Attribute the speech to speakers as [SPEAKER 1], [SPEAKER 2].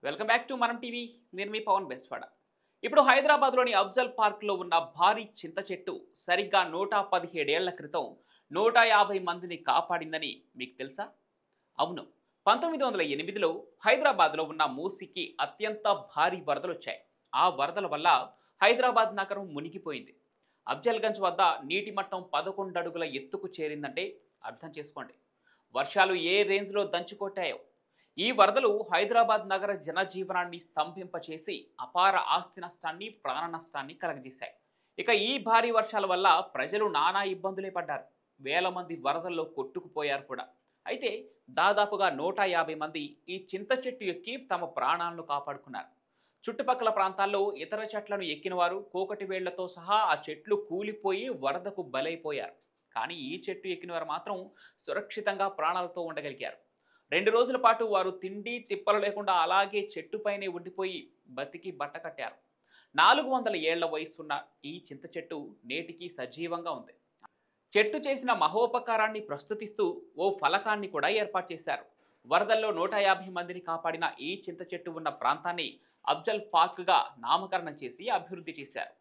[SPEAKER 1] Welcome back to మనం TV. నేను మీ పవన్ బెస్వాడ. ఇప్పుడు హైదరాబాద్లోని అఫ్జల్ పార్క్లో ఉన్న భారీ చింత చెట్టు సరిగ్గా 117 ఏళ్ల క్రితం 150 మందిని కాపాడిందని మీకు తెలుసా? అవును, 1908లో హైదరాబాద్లో ఉన్న మూసీకి అత్యంత భారీ వరదలు వచ్చాయి. ఆ వరదల వల్ల హైదరాబాద్ నగరం మునిగిపోయింది. అఫ్జల్గంజ్ వద్ద నీటి మట్టం 11 అడుగుల ఎత్తుకు చేరిందంటే అర్థం చేసుకోండి వర్షాలు ఏ రేంజ్లో దంచుకొట్టాయో. ఈ వరదలు హైదరాబాద్ నగర జనజీవనాన్ని స్తంభింపచేసి అపార ఆస్తి నష్టాన్ని, ప్రాణ నష్టాన్ని కలగజేశాయి. ఇక ఈ భారీ వర్షాల వల్ల ప్రజలు నానా ఇబ్బందులే పడ్డారు. వేల మంది వరదల్లో కొట్టుకుపోయారు కూడా. అయితే దాదాపుగా 150 మంది ఈ చింత చెట్టు ఎక్కి తమ ప్రాణాలను కాపాడుకున్నారు. చుట్టుపక్కల ప్రాంతాల్లో ఇతర చెట్లను ఎక్కిన వారు కోకటి వేళ్లతో సహా ఆ చెట్లు కూలిపోయి వరదకు బలైపోయారు. కానీ ఈ చెట్టు ఎక్కిన వారు మాత్రం సురక్షితంగా ప్రాణాలతో ఉండగలిగారు. 2 రోజుల పాటు వారు తిండి తిప్పలు లేకుండా అలాగే చెట్టుపైనే ఉండిపోయి బతికి బట్ట కట్టారు. 400 ఏళ్ల వయసున్న ఈ చింత చెట్టు నేటికి సజీవంగా ఉంది. చెట్టు చేసిన మహోపకారాన్ని ప్రస్తుతిస్తూ ఓ ఫలకాన్ని కూడా ఏర్పాటు చేశారు. వరదల్లో 150 మందిని కాపాడిన ఈ చింత చెట్టు ఉన్న ప్రాంతాన్ని అఫ్జల్ పార్క్గా నామకరణం చేసి అభివృద్ధి చేశారు.